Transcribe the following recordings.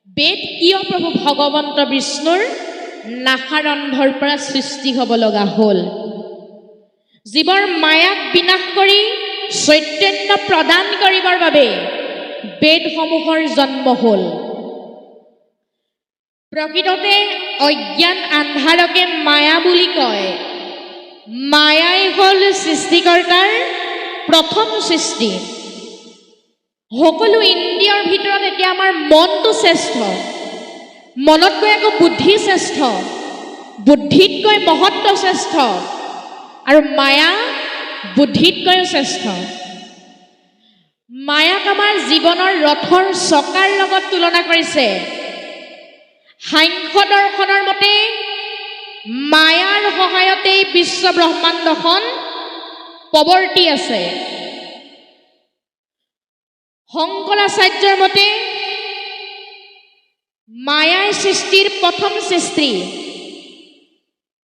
বেদ কিয় প্ৰভু ভগৱন্ত বিষ্ণুৰ নাসাৰন্ধৰ পৰা সৃষ্টি হ'ব লগা হ'ল? জীৱৰ মায়াক বিনাশ কৰি চৈতন্য প্ৰদান কৰিবৰ বাবে বেদসমূহৰ জন্ম হ'ল। প্ৰকৃততে অজ্ঞান আন্ধাৰকে মায়া বুলি কয়। মায়াই হ'ল সৃষ্টিকৰ্তাৰ প্ৰথম সৃষ্টি। সকলো ইন্দ্ৰিয়ৰ ভিতৰত এতিয়া আমাৰ মনটো শ্ৰেষ্ঠ, মনতকৈ আকৌ বুদ্ধি শ্ৰেষ্ঠ, বুদ্ধিতকৈ মহত্ব শ্ৰেষ্ঠ, আৰু মায়া বুদ্ধিতকৈও শ্ৰেষ্ঠ। মায়াক আমাৰ জীৱনৰ ৰথৰ চকাৰ লগত তুলনা কৰিছে। সাংখ্য দৰ্শনৰ মতে মায়াৰ সহায়তেই বিশ্ব ব্ৰহ্মাণ্ডখন প্ৰৱৰ্তি আছে। শংকৰাচাৰ্যৰ মতে মায়াই সৃষ্টিৰ প্ৰথম সৃষ্টি।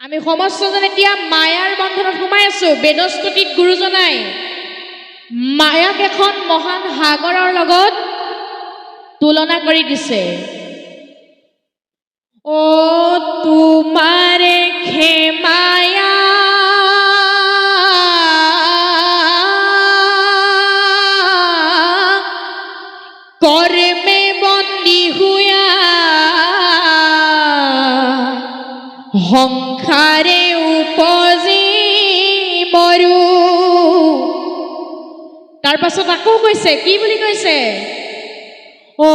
আমি সমস্তজন এতিয়া মায়াৰ বন্ধনত সোমাই আছো। বেদস্তুতিত গুৰুজনাই মায়াক এখন মহান সাগৰৰ লগত তুলনা কৰি দিছে। ও তোমাৰে খেমায়া কৰ্মে বন্দী হুয়া সংসাৰে উপজি মৰু। তাৰ পাছত আকৌ কৈছে, কি বুলি কৈছে? ও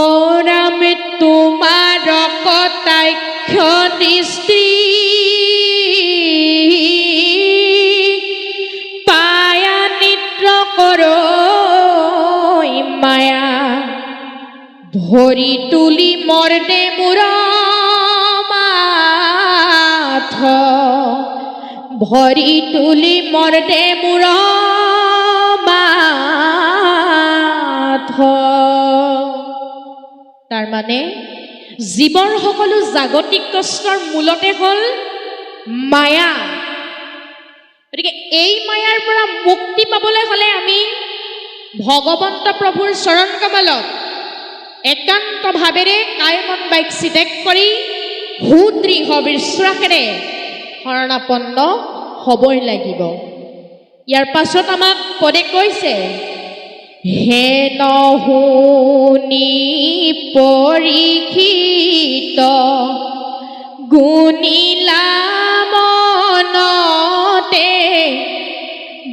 ৰাম তোমাৰ কটাক্ষ দৃষ্টি পায়া নিদ্ৰ কৰো মায়া ভৰি তুলি মৰ্দে মূৰ মাথ ভৰি তুলি মৰ্দে মূৰ মাথ। তাৰ মানে জীৱৰ সকলো জাগতিক কষ্টৰ মূলতে হ'ল মায়া। গতিকে এই মায়াৰ পৰা মুক্তি পাবলৈ হ'লে আমি ভগৱন্ত প্ৰভুৰ চৰণ কমলত একান্ত ভাৱেৰে কায় মন বাক্যে ত্যাগ কৰি সুদৃঢ় বিশ্বাসেৰে শৰণাপন্ন হ'বই লাগিব। ইয়াৰ পাছত আমাক পদে কৈছে, হে নহুনি পৰীক্ষিত গুণিলা মনতে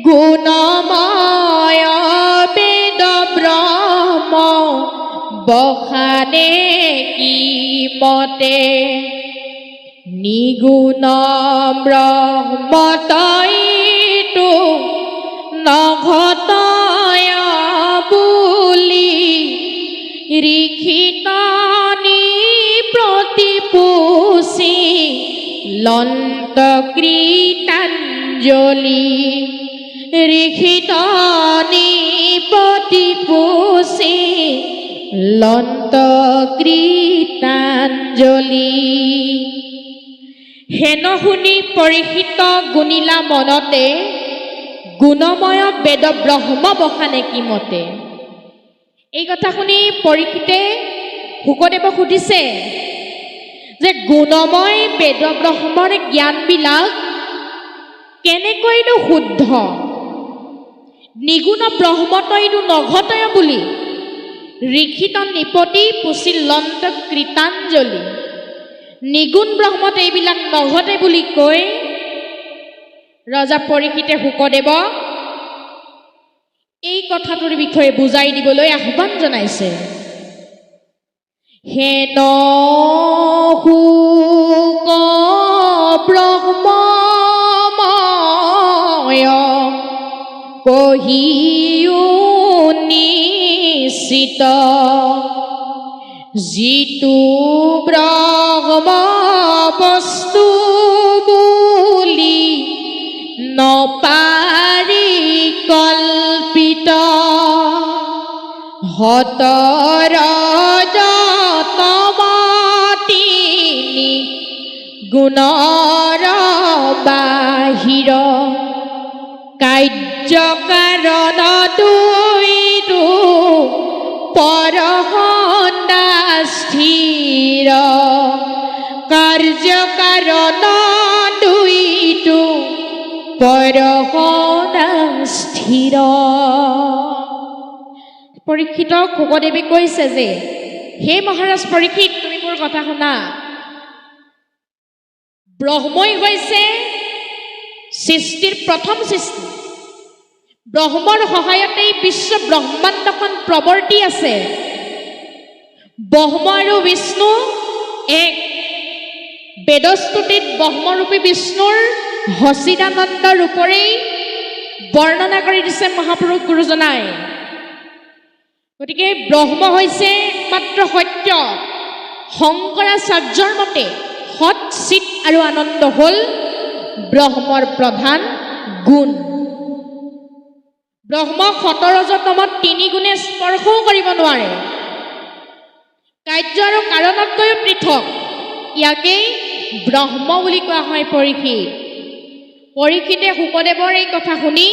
গুণময় বেদ ব্ৰহ্ম বখানে কি মতে নিগুণ ব্ৰহ্মতইটো নঘটয় বুলি ৰিখিতনি প্ৰতিপোষি লন্ত কৃতাঞ্জলি ৰিখিতনি প্ৰতিপোষি লন্ত কৃতাঞ্জলি। হেন শুনি পৰীক্ষিত গুণিলা মনতে গুণময় বেদ ব্ৰহ্ম বখানে কি মতে। এই কথা শুনি পৰীক্ষিতে শুকদেৱক সুধিছে যে গুণময় বেদ ব্ৰহ্মৰ জ্ঞানবিলাক কেনেকৈনো শুদ্ধ, নিগুণ ব্ৰহ্মতইনো নঘটয় বুলি ৰিখিত নিপতি পুচিলন্ত কৃতাঞ্জলি। নিগুণ ব্ৰহ্মত এইবিলাক নঘটে বুলি কৈ ৰজা পৰীক্ষিতে শুকদেৱক এই কথাটোৰ বিষয়ে বুজাই দিবলৈ আহ্বান জনাইছে। হেন শুক ব্ৰহ্মময় কহিও নিশ্চিত যিটো ব্ৰহ্ম বস্তু বুলি নপাৰি কল্পিত হতৰ যতমতিনি গুণৰ বাহিৰ কাৰ্যকাৰণ দুইটো পৰহণ্ডাস্থিৰ পৰহনা স্থিৰ। পৰীক্ষিতক শুকদেৱী কৈছে যে, হে মহাৰাজ পৰীক্ষিত, তুমি মোৰ কথা শুনা। ব্ৰহ্মই হৈছে সৃষ্টিৰ প্ৰথম সৃষ্টি। ব্ৰহ্মৰ সহায়তেই বিশ্ব ব্ৰহ্মাণ্ডখন প্ৰৱৰ্তি আছে। ব্ৰহ্ম আৰু বিষ্ণু এক। বেদস্তুতিত ব্ৰহ্মৰূপী বিষ্ণুৰ সচিদানন্দ ৰূপৰেই বৰ্ণনা কৰি দিছে মহাপুৰুষ গুৰুজনাই। গতিকে ব্ৰহ্ম হৈছে মাত্ৰ সত্য। শংকৰাচাৰ্যৰ মতে সৎ, চিত আৰু আনন্দ হ'ল ব্ৰহ্মৰ প্ৰধান গুণ। ব্ৰহ্ম সতৰজতমত ৩ গুণে স্পৰ্শও কৰিব নোৱাৰে। কাৰ্য আৰু কাৰণতকৈও পৃথক। ইয়াকেই ব্ৰহ্ম বুলি কোৱা হয় পৰীক্ষিত। পৰীক্ষিতে শুকদেৱৰ এই কথা শুনি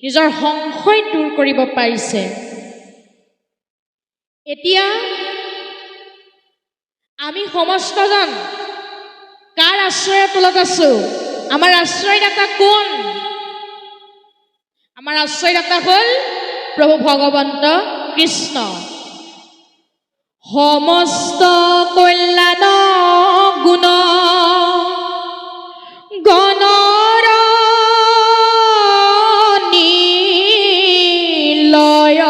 নিজৰ সংশয় দূৰ কৰিব পাৰিছে। এতিয়া আমি সমস্তজন কাৰ আশ্ৰয়ৰ তলত আছো? আমাৰ আশ্ৰয়দাতা কোন? আমাৰ আশ্ৰয়দাতা হ'ল প্ৰভু ভগৱন্ত কৃষ্ণ। সমস্ত কল্যাণ গুণ গণৰ নিলয়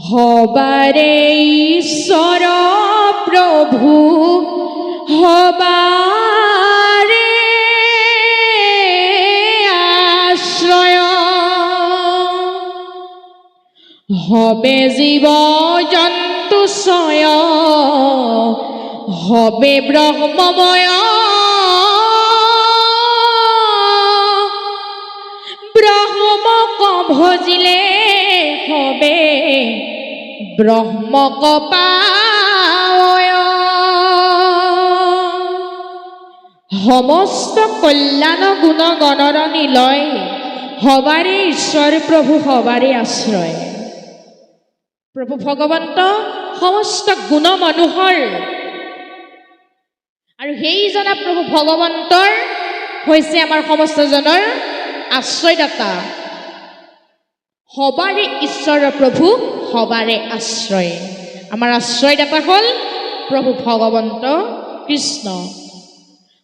হবাৰে ঈশ্বৰ প্ৰভু হবাৰে আশ্ৰয় হবে জীৱ জন্তু ছয় হবে ব্ৰহ্মময় ব্ৰহ্মক ভজিলে হবে ব্ৰহ্মক পায়। সমস্ত কল্যাণ গুণ গণৰ নিলয় হবাৰে ঈশ্বৰ প্ৰভু হবাৰে আশ্ৰয়। প্ৰভু ভগৱন্ত সমস্ত গুণ মনোহৰ আৰু সেইজনা প্ৰভু ভগৱন্তৰ হৈছে আমাৰ সমস্তজনৰ আশ্ৰয়দাতা। হবাৰে ঈশ্বৰ প্ৰভু হবাৰে আশ্ৰয়। আমাৰ আশ্ৰয়দাতা হ'ল প্ৰভু ভগৱন্ত কৃষ্ণ।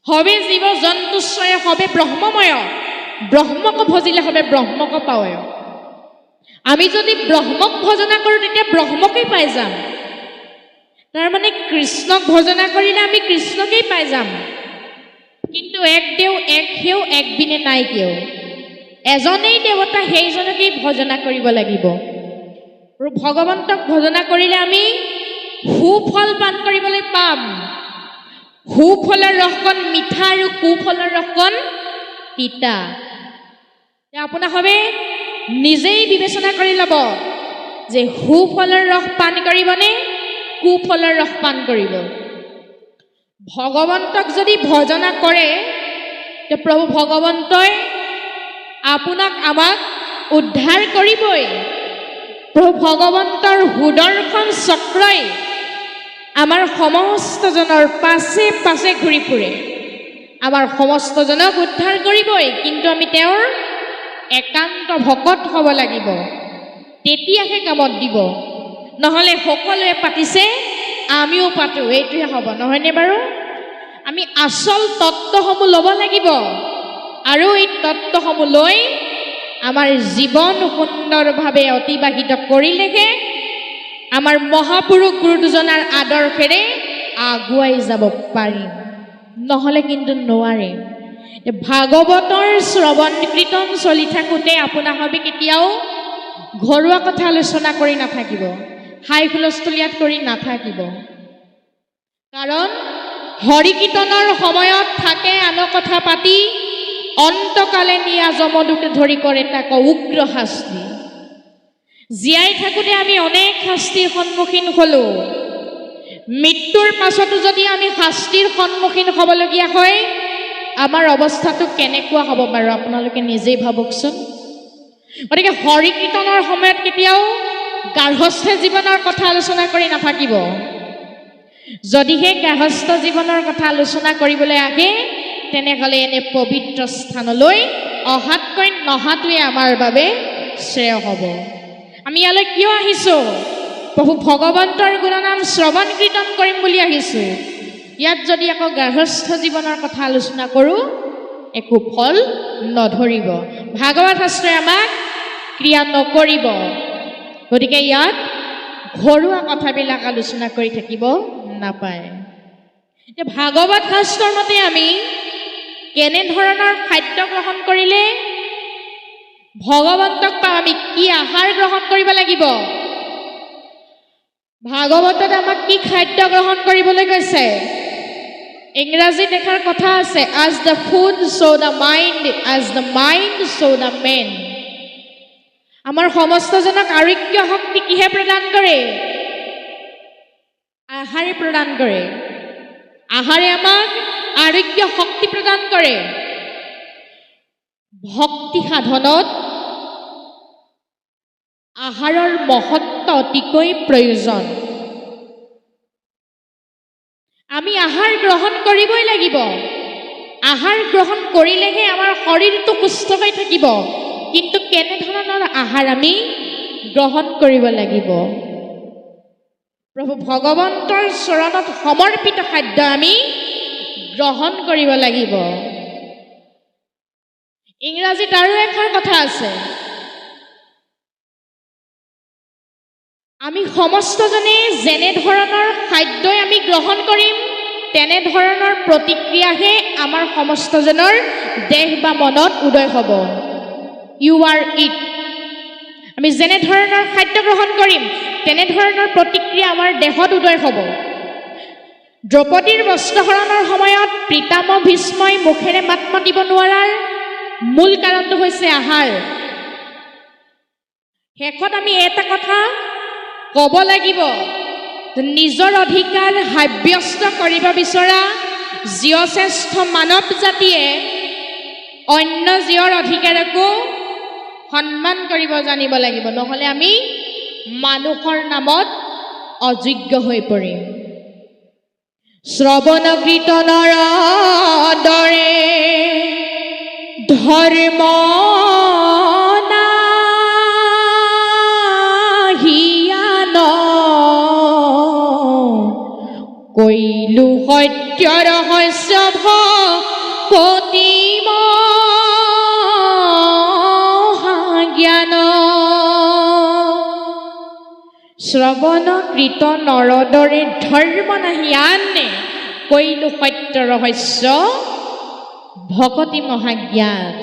হবে জীৱ জন্তুশ্ৰয় হবে ব্ৰহ্মময় ব্ৰহ্মক ভজিলে হবে ব্ৰহ্মক পায়। আমি যদি ব্ৰহ্মক ভজনা কৰোঁ তেতিয়া ব্ৰহ্মকেই পাই যাম। তাৰমানে কৃষ্ণক ভজনা কৰিলে আমি কৃষ্ণকেই পাই যাম। কিন্তু এক দেও এক সেও এক বিনে নাই কেও। এজনেই দেৱতা, সেইজনকেই ভজনা কৰিব লাগিব। আৰু ভগৱন্তক ভজনা কৰিলে আমি সুফল পান কৰিবলৈ পাম। সুফলৰ ৰসকণ মিঠা আৰু কুফলৰ ৰসকণ তিতা। আপোনাৰ হবে নিজেই বিবেচনা কৰি ল'ব যে সুফলৰ ৰস পান কৰিবনে কুফলৰ ৰস পান কৰিব। ভগৱন্তক যদি ভজনা কৰে তে প্ৰভু ভগৱন্তই আপোনাক আমাক উদ্ধাৰ কৰিবই। প্ৰভু ভগৱন্তৰ সুদৰ্শন চক্ৰই আমাৰ সমস্তজনৰ পাছে পাছে ঘূৰি ফুৰে। আমাৰ সমস্তজনক উদ্ধাৰ কৰিবই, কিন্তু আমি তেওঁৰ একান্ত ভকত হ'ব লাগিব। তেতিয়াহে কামত দিব। নহ'লে সকলোৱে পাতিছে আমিও পাতোঁ, এইটোহে হ'ব, নহয়নে বাৰু? আমি আচল তত্ত্বসমূহ ল'ব লাগিব আৰু এই তত্ত্বসমূহ লৈ আমাৰ জীৱন সুন্দৰভাৱে অতিবাহিত কৰিলেহে আমাৰ মহাপুৰুষ গুৰু দুজনাৰ আদৰ্শেৰে আগুৱাই যাব পাৰিম। নহ'লে কিন্তু নোৱাৰে। ভাগৱতৰ শ্ৰৱণ কীৰ্তন চলি থাকোঁতে আপোনাৰ হবে কেতিয়াও ঘৰুৱা কথা আলোচনা কৰি নাথাকিব, হাই হুলস্থুলীয়াত কৰি নাথাকিব। কাৰণ হৰি কীৰ্তনৰ সময়ত থাকে আন কথা পাতি অন্তকালে নিয়া যমদূতে ধৰি কৰে তাক উগ্ৰ শাস্তি। জীয়াই থাকোঁতে আমি অনেক শাস্তিৰ সন্মুখীন হ'লোঁ। মৃত্যুৰ পাছতো যদি আমি শাস্তিৰ সন্মুখীন হ'বলগীয়া হয়, আমাৰ অৱস্থাটো কেনেকুৱা হ'ব বাৰু আপোনালোকে নিজেই ভাবকচোন। গতিকে হৰি কীৰ্তনৰ সময়ত কেতিয়াও গাৰ্হস্থ্য জীৱনৰ কথা আলোচনা কৰি নাথাকিব। যদিহে গৃহস্থ জীৱনৰ কথা আলোচনা কৰিবলৈ আহে তেনেহ'লে এনে পবিত্ৰ স্থানলৈ অহাতকৈ নহাটোৱে আমাৰ বাবে শ্ৰেয় হ'ব। আমি ইয়ালৈ কিয় আহিছোঁ? প্ৰভু ভগৱন্তৰ গুণনাম শ্ৰৱণ কীৰ্তন কৰিম বুলি আহিছোঁ। ইয়াত যদি আকৌ গৃহস্থ জীৱনৰ কথা আলোচনা কৰোঁ একো ফল নধৰিব। ভাগৱত শাস্ত্ৰই আমাক ক্ৰিয়া নকৰিব। গতিকে ইয়াত ঘৰুৱা কথাবিলাক আলোচনা কৰি থাকিব নাপায়। এতিয়া ভাগৱত শাস্ত্ৰৰ মতে আমি কেনেধৰণৰ খাদ্য গ্ৰহণ কৰিলে ভগৱন্তক পাম? আমি কি আহাৰ গ্ৰহণ কৰিব লাগিব? ভাগৱতত আমাক কি খাদ্য গ্ৰহণ কৰিবলৈ কৈছে? ইংৰাজীত এষাৰ কথা আছে, as the food so the mind, as the mind so the man। আমাৰ সমস্তজনক আৰোগ্য শক্তি কিহে প্ৰদান কৰে? আহাৰে প্ৰদান কৰে। আহাৰে আমাক আৰোগ্য শক্তি প্ৰদান কৰে। ভক্তি সাধনত আহাৰৰ মহত্ব অতিকৈ প্ৰয়োজন। আমি আহাৰ গ্ৰহণ কৰিবই লাগিব। আহাৰ গ্ৰহণ কৰিলেহে আমাৰ শৰীৰটো সুস্থ হৈ থাকিব। কিন্তু কেনেধৰণৰ আহাৰ আমি গ্ৰহণ কৰিব লাগিব? প্ৰভু ভগৱন্তৰ চৰণত সমৰ্পিত খাদ্য আমি গ্ৰহণ কৰিব লাগিব। ইংৰাজীত আৰু এষাৰ কথা আছে, আমি সমস্তজনে যেনেধৰণৰ খাদ্যই আমি গ্ৰহণ কৰিম তেনেধৰণৰ প্ৰতিক্ৰিয়াহে আমাৰ সমস্তজনৰ দেহ বা মনত উদয় হ'ব। You are eat. আমি যেনেধৰণৰ খাদ্য গ্ৰহণ কৰিম তেনেধৰণৰ প্ৰতিক্ৰিয়া আমাৰ দেহত উদয় হ'ব। দ্ৰৌপদীৰ বস্ত্ৰহৰণৰ সময়ত পিতামহ ভীষ্মই মুখেৰে মাত মাতিব নোৱাৰাৰ মূল কাৰণটো হৈছে আহাৰ। শেষত আমি এটা কথা ক'ব লাগিব, নিজৰ অধিকাৰ সাব্যস্ত কৰিব বিচৰা জীয়শ্ৰেষ্ঠ মানৱ জাতিয়ে অন্য জীৱৰ অধিকাৰকো সন্মান কৰিব জানিব লাগিব। নহ'লে আমি মানুহৰ নামত অযোগ্য হৈ পৰিম। শ্ৰৱণ কীৰ্তনৰ দৰে ধৰ্ম নাহিয়ান কৈলো সত্য ৰহস্য ভকতিম জ্ঞান। শ্ৰৱণ কীৰ্তনৰ দৰে ধৰ্ম নাহিয়ান কৈলো সত্য ৰহস্য ভকতি মহাজ্ঞান।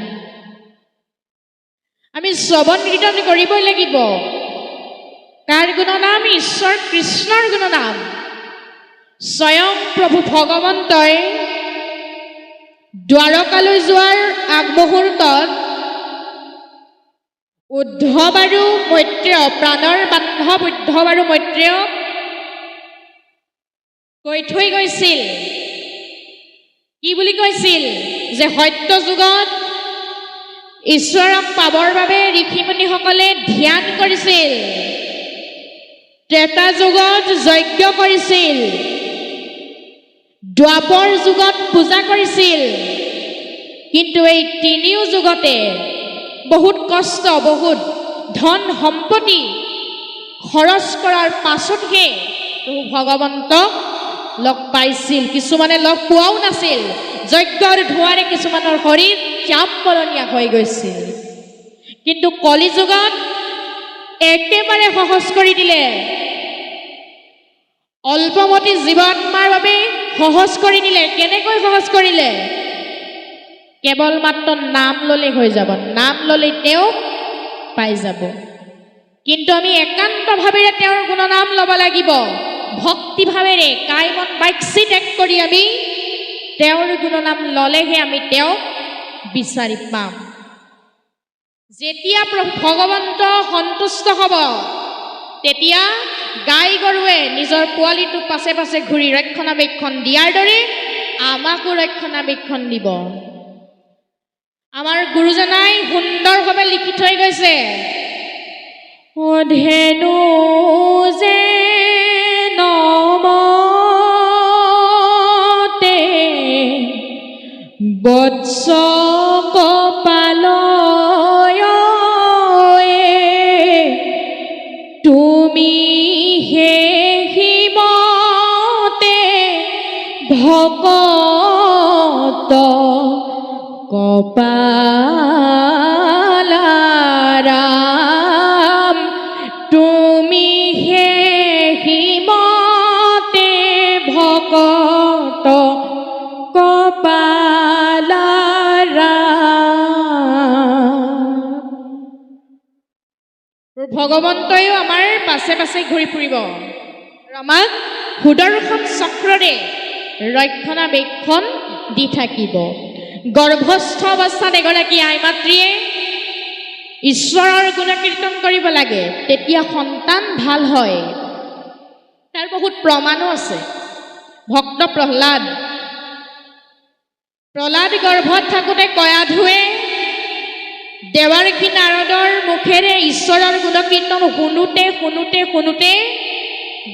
আমি শ্ৰৱণ কীৰ্তন কৰিবই লাগিব। কাৰ গুণনাম? ঈশ্বৰ কৃষ্ণৰ গুণনাম। স্বয়ং প্ৰভু ভগৱন্তই দ্বাৰকালৈ যোৱাৰ আগমুহূৰ্তত উদ্ধৱ আৰু মৈত্ৰেয়, প্ৰাণৰ বান্ধৱ উদ্ধৱ আৰু মৈত্ৰেয়ক কৈ থৈ গৈছিল। কি বুলি কৈছিল? যে সত্য যুগত ঈশ্বৰক পাবৰ বাবে ঋষিমুনিসকলে ধ্যান কৰিছিল, ত্ৰেতা যুগত যজ্ঞ কৰিছিল, দ্বাপৰ যুগত পূজা কৰিছিল। কিন্তু এই তিনিও যুগতে বহুত কষ্ট, বহুত ধন সম্পত্তি খৰচ কৰাৰ পাছতহে ভগৱন্তক লগ পাইছিল। কিছুমানে লগ পোৱাও নাছিল। যজ্ঞৰ ধোঁৱাৰে কিছুমানৰ শৰীৰ চাপকৰণীয়া হৈ গৈছিল। কিন্তু কলিযুগত একেবাৰে সহজ কৰি দিলে। অল্পমতি জীৱাত্মাৰ বাবে সহজ কৰি দিলে। কেনেকৈ সহজ কৰিলে? কেৱল মাত্ৰ নাম ল'লে হৈ যাব। নাম ল'লে তেওঁক পাই যাব। কিন্তু আমি একান্তভাৱেৰে তেওঁৰ গুণনাম ল'ব লাগিব। ভক্তিভাৱেৰে কায় মন বাক্যে ত্যাগ কৰি আমি তেওঁৰ গুণনাম ল'লেহে আমি তেওঁক বিচাৰি পাম। যেতিয়া ভগৱন্ত সন্তুষ্ট হ'ব তেতিয়া গাই গৰুৱে নিজৰ পোৱালিটোক পাছে পাছে ঘূৰি ৰক্ষণাবেক্ষণ দিয়াৰ দৰে আমাকো ৰক্ষণাবেক্ষণ দিব। আমাৰ গুৰুজনাই সুন্দৰভাৱে লিখি থৈ গৈছে, ধেনু যে নম তুমি হে হিমতে ভকত কপালাৰাম তুমি হে হিমতে ভকত কপালাৰাম। ভগৱন্তয়ো আমাৰ পাছে পাছে ঘূৰি ফুৰিব আৰু আমাক সুদৰ্শন চক্ৰৰে ৰক্ষণাবেক্ষণ দি থাকিব। গৰ্ভস্থ অৱস্থাত এগৰাকী আই মাতৃয়ে ঈশ্বৰৰ গুণকীৰ্তন কৰিব লাগে, তেতিয়া সন্তান ভাল হয়। তাৰ বহুত প্ৰমাণো আছে। ভক্ত প্ৰহ্লাদ গৰ্ভত থাকোঁতে কয়াধুৱে দেৱাৰ্ষি নাৰদৰ মুখেৰে ঈশ্বৰৰ গুণকীৰ্তন শুনোতে শুনোতে শুনোতে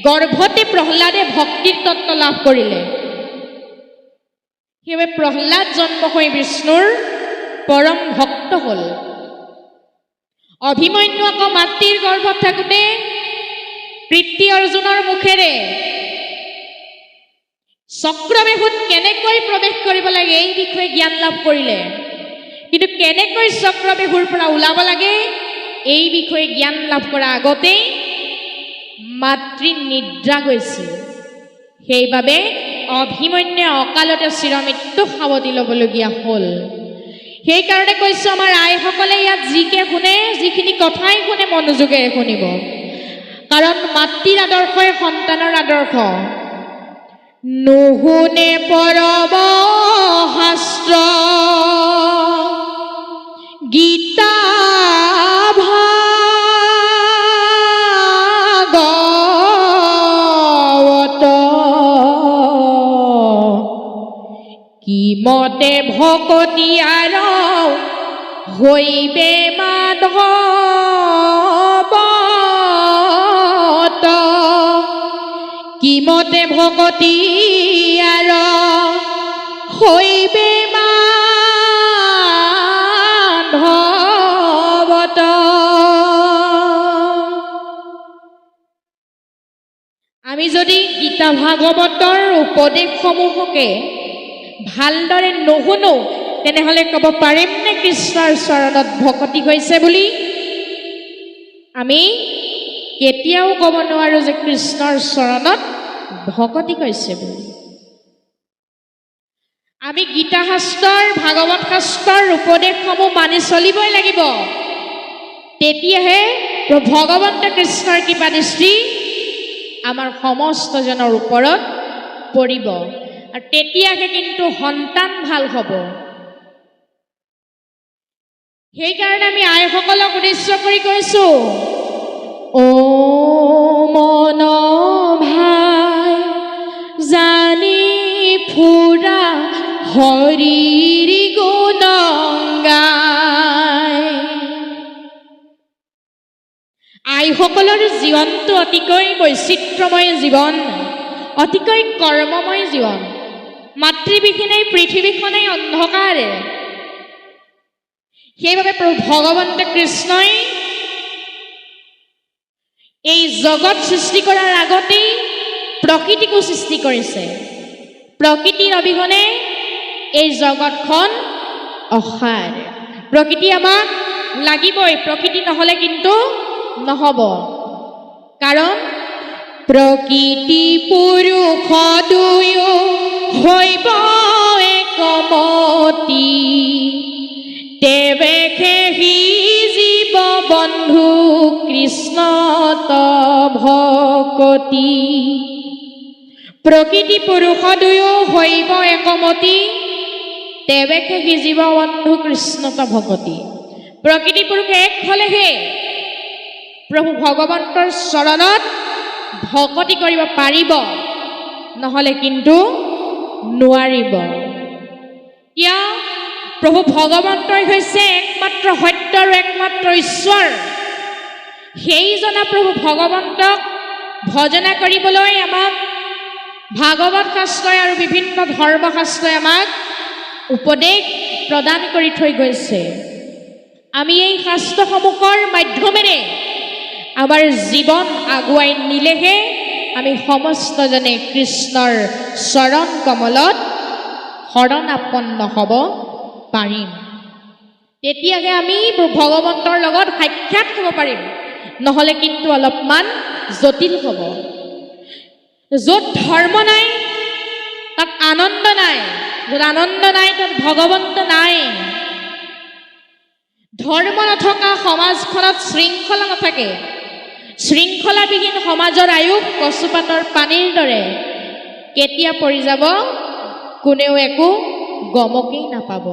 গৰ্ভতে প্ৰহ্লাদে ভক্তিৰ তত্ত্ব লাভ কৰিলে। সেইবাবে প্ৰহ্লাদ জন্ম হৈ বিষ্ণুৰ পৰম ভক্ত হ'ল। অভিমন্যু আকৌ মাতৃৰ গৰ্ভত থাকোঁতে পিতৃ অৰ্জুনৰ মুখেৰে চক্ৰবেহুত কেনেকৈ প্ৰৱেশ কৰিব লাগে এই বিষয়ে জ্ঞান লাভ কৰিলে, কিন্তু কেনেকৈ চক্ৰবেহুৰ পৰা ওলাব লাগে এই বিষয়ে জ্ঞান লাভ কৰাৰ আগতেই মাতৃ নিদ্ৰা গৈছিল। সেইবাবে অভিমন্যুৱে অকালতে চিৰমৃত্যু সাৱটি ল'বলগীয়া হ'ল। সেইকাৰণে কৈছোঁ, আমাৰ আইসকলে ইয়াত যিকে শুনে, যিখিনি কথাই শুনে মনোযোগেৰে শুনিব, কাৰণ মাতৃৰ আদৰ্শই সন্তানৰ আদৰ্শ। নুশুনে পৰম শাস্ত্ৰ গীতা ভাগৱত কিমতে ভকতি আৰ হৈবে মাধৱত কিমতে ভকতি আৰ হৈবে মাধৱত। আমি যদি গীতা ভাগৱতৰ উপদেশসমূহকে ভালদৰে নুশুনো তেনেহ'লে ক'ব পাৰিমনে কৃষ্ণৰ চৰণত ভকতি হৈছে বুলি? আমি কেতিয়াও ক'ব নোৱাৰোঁ যে কৃষ্ণৰ চৰণত ভকতি হৈছে বুলি। আমি গীতা শাস্ত্ৰৰ, ভাগৱত শাস্ত্ৰৰ উপদেশসমূহ মানি চলিবই লাগিব, তেতিয়াহে ভগৱন্ত কৃষ্ণৰ কৃপাদৃষ্টি আমাৰ সমস্তজনৰ ওপৰত পৰিব, আৰু তেতিয়াহে কিন্তু সন্তান ভাল হ'ব। সেইকাৰণে আমি আইসকলক উদ্দেশ্য কৰি কৈছোঁ, অ মন ভাই জানি ফুৰা হৰিৰ গুণ গায়। আইসকলৰ জীৱনটো অতিকৈ বৈচিত্ৰ্যময় জীৱন, অতিকৈ কৰ্মময় জীৱন। মাতৃবিহীনে পৃথিৱীখনেই অন্ধকাৰ। সেইবাবে প্ৰভু ভগৱন্ত কৃষ্ণই এই জগত সৃষ্টি কৰাৰ আগতেই প্ৰকৃতিকো সৃষ্টি কৰিছে। প্ৰকৃতিৰ অবিহনে এই জগতখন অসাৰ। প্ৰকৃতি আমাক লাগিবই, প্ৰকৃতি নহ'লে কিন্তু নহ'ব। কাৰণ প্ৰকৃতি পুৰুষ দুয়ো হৈব একমতি, তেৱেহে সি জীৱ বন্ধু কৃষ্ণত ভকতি। প্ৰকৃতি পুৰুষ দুয়ো হৈব একমতি, তেৱেহে সি জীৱ বন্ধু কৃষ্ণত ভকতি। প্ৰকৃতি পুৰুষ এক হ'লেহে প্ৰভু ভগৱন্তৰ চৰণত ভকতি কৰিব পাৰিব, নহ'লে কিন্তু নোৱাৰিব। কিয়? প্ৰভু ভগৱন্তই হৈছে একমাত্ৰ সত্য আৰু একমাত্ৰ ঈশ্বৰ। সেই জনা প্ৰভু ভগৱন্তক ভজনা কৰিবলৈ আমাক ভাগৱত শাস্ত্ৰই আৰু বিভিন্ন ধৰ্মশাস্ত্ৰই আমাক উপদেশ প্ৰদান কৰি থৈ গৈছে। আমি এই শাস্ত্ৰসমূহৰ মাধ্যমেৰে আমাৰ জীৱন আগুৱাই নিলেহে আমি সমস্তজনে কৃষ্ণৰ চৰণ কমলত শৰণাপন্ন হ'ব পাৰিম। তেতিয়াহে আমি ভগৱন্তৰ লগত সাক্ষাৎ হ'ব পাৰিম, নহ'লে কিন্তু অলপমান জটিল হ'ব। য'ত ধৰ্ম নাই তাত আনন্দ নাই, য'ত আনন্দ নাই তাত ভগৱন্ত নাই। ধৰ্ম নথকা সমাজখনত শৃংখলা নাথাকে। শৃংখলাবিহীন সমাজৰ আয়ুস কচুপাতৰ পানীৰ দৰে, কেতিয়া পৰি যাব কোনেও একো গমকেই নাপাব।